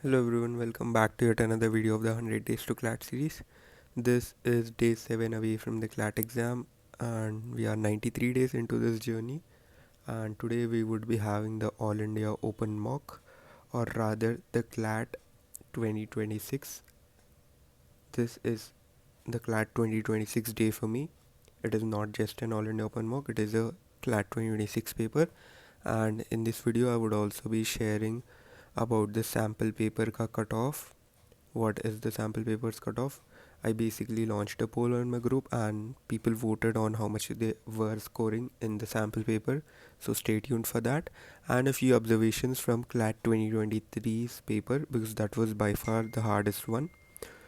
Hello everyone, welcome back to yet another video of the 100 Days to CLAT series. This is day 7 away from the CLAT exam and we are 93 days into this journey, and today we would be having the All India Open Mock, or rather the CLAT 2026. This is the CLAT 2026 day for me. It is not just an All India Open Mock, it is a CLAT 2026 paper, and in this video I would also be sharing about the sample paper ka cutoff. What is the sample papers cutoff? I basically launched a poll on my group and people voted on how much they were scoring in the sample paper. So stay tuned for that. And a few observations from CLAT 2023's paper, because that was by far the hardest one.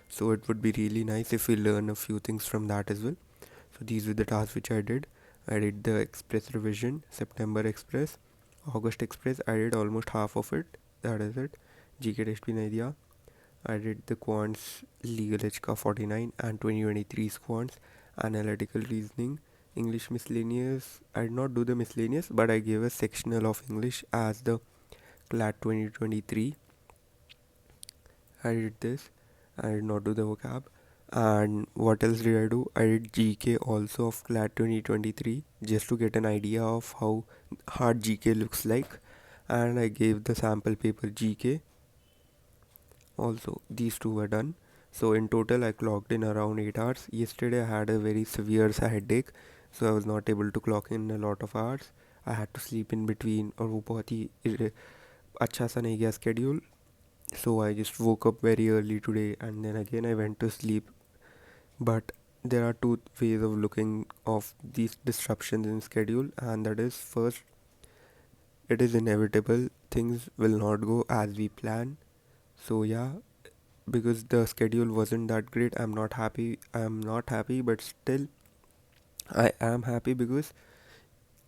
So it would be really nice if we learn a few things from that as well. So these were the tasks which I did. I did the Express revision, September Express, August Express. I did almost half of it. That is it. GK test bhi nahi diya. I did the quants legal edge ka 49 and 2023's quants, analytical reasoning, English miscellaneous. I did not do the miscellaneous, but I gave a sectional of English as the CLAT 2023. I did this. I did not do the vocab. And what else did I do? I did GK also of CLAT 2023 just to get an idea of how hard GK looks like. And I gave the sample paper GK also. These two were done. So in total I clocked in around 8 hours. Yesterday I had a very severe headache, so I was not able to clock in a lot of hours. I had to sleep in between, और वो बहुत ही अच्छा सा नहीं गया schedule. So I just woke up very early today and then again I went to sleep. But there are two ways of looking of these disruptions in schedule, and that is, first, it is inevitable, things will not go as we plan. So yeah, because the schedule wasn't that great, I'm not happy, but still I am happy because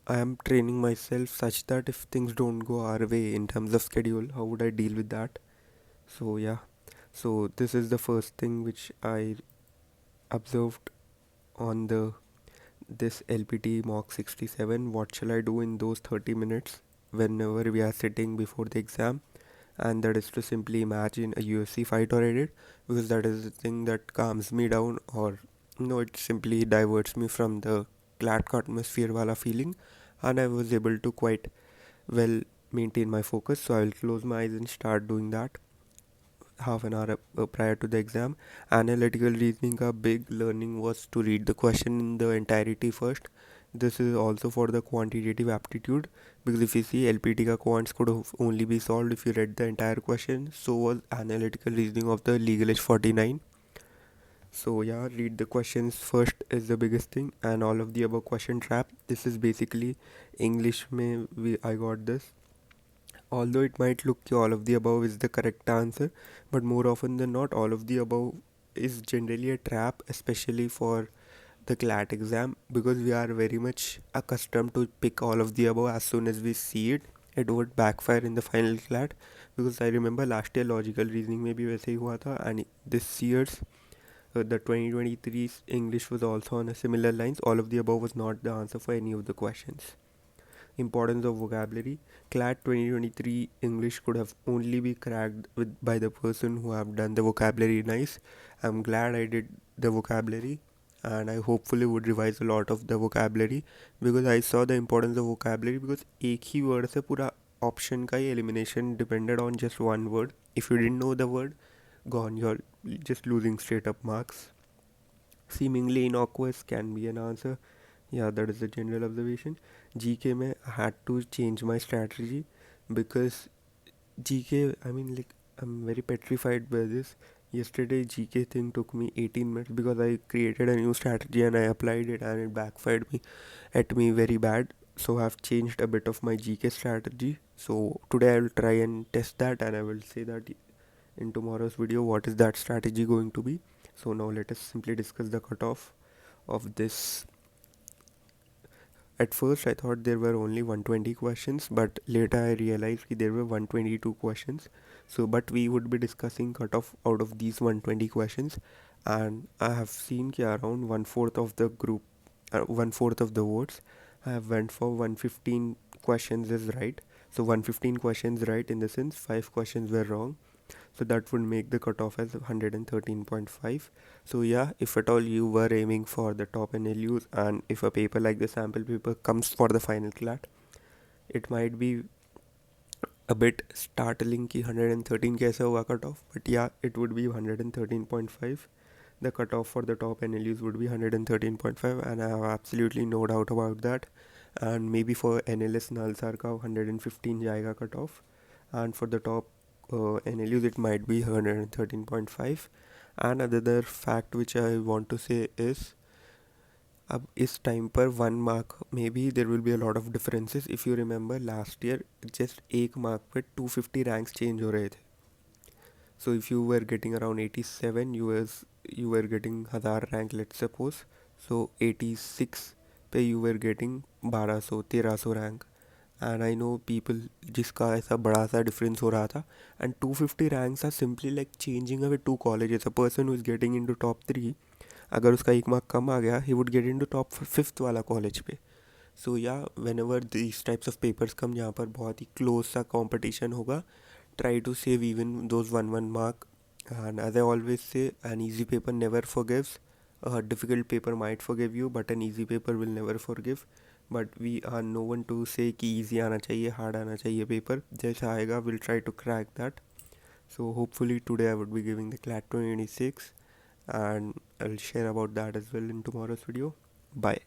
I am training myself such that if things don't go our way in terms of schedule, how would I deal with that? So yeah, so this is the first thing which I observed on the this LPT mock 67. What shall I do in those 30 minutes whenever we are sitting before the exam? And that is to simply imagine a UFC fight or edit, because that is the thing that calms me down, or it simply diverts me from the CLAT atmosphere wala feeling, and I was able to quite well maintain my focus. So I will close my eyes and start doing that half an hour prior to the exam. Analytical reasoning, a big learning was to read the question in the entirety first. This is also for the quantitative aptitude, because if you see LPT ka quants could only be solved if you read the entire question. So was analytical reasoning of the legal age 49. So yeah, read the questions first is the biggest thing, and all of the above question trap. This is basically English mein I got this. Although it might look all of the above is the correct answer, but more often than not, all of the above is generally a trap, especially for the CLAT exam, because we are very much accustomed to pick all of the above as soon as we see it. It would backfire in the final CLAT, because I remember last year logical reasoning में भी वैसे ही हुआ था, and this year's the 2023 English was also on a similar lines. All of the above was not the answer for any of the questions. Importance of vocabulary. CLAT 2023 English could have only be cracked by the person who have done the vocabulary nice. I'm glad I did the vocabulary, and I hopefully would revise a lot of the vocabulary, because I saw the importance of vocabulary, because एक ही word से पूरा option का ही elimination depended on just one word. If you didn't know the word, gone, you're just losing straight up marks. Seemingly innocuous can be an answer. Yeah, that is the general observation. GK mein I had to change my strategy, because GK, I mean, like, I'm very petrified by this. Yesterday GK thing took me 18 minutes because I created a new strategy and I applied it and it backfired me very bad. So I've changed a bit of my GK strategy. So today I will try and test that, and I will say that in tomorrow's video what is that strategy going to be. So now let us simply discuss the cutoff of this. At first, I thought there were only 120 questions, but later I realized there were 122 questions. So, but we would be discussing cutoff out of these 120 questions, and I have seen around one fourth of the group, one fourth of the votes, I have went for 115 questions is right. So 115 questions right, in the sense 5 questions were wrong. so that would make the cutoff as 113.5. So yeah, if at all you were aiming for the top NLUs, and if a paper like the sample paper comes for the final CLAT, it might be a bit startling कि 113 कैसे होगा cut off, but yeah, it would be 113.5. The cutoff for the top NLUs would be 113.5, and I have absolutely no doubt about that. And maybe for NLS Nalsar का 115 जाएगा cut off, and for the top NLUs it might be 113.5. And another fact which I want to say is, अब इस time पर 1 mark में भी there will be a lot of differences. If you remember last year just 1 mark पे 250 ranks change हो रहे थे. So if you were getting around 87, you were getting 1000 rank let's suppose. So 86 पे you were getting 1200-1300 rank. And I know people जिसका ऐसा बड़ा सा difference हो रहा था. And 250 ranks are simply like changing away 2 colleges. A person who is getting into top 3, अगर उसका 1 मार्क कम आ गया, he would get into top 5th वाला कॉलेज पे. So yeah when this types of papers come जहाँ पर बहुत ही क्लोज सा कॉम्पिटिशन होगा, try to save even those 1 mark. And as I always say, an easy paper never forgives. A difficult paper might forgive you, but an easy paper will never forgive. But we are no one to say कि easy आना चाहिए, hard आना चाहिए paper. जैसा आएगा we'll try to crack that. So hopefully today I would be giving the CLAT 2026, and I'll share about that as well in tomorrow's video. Bye.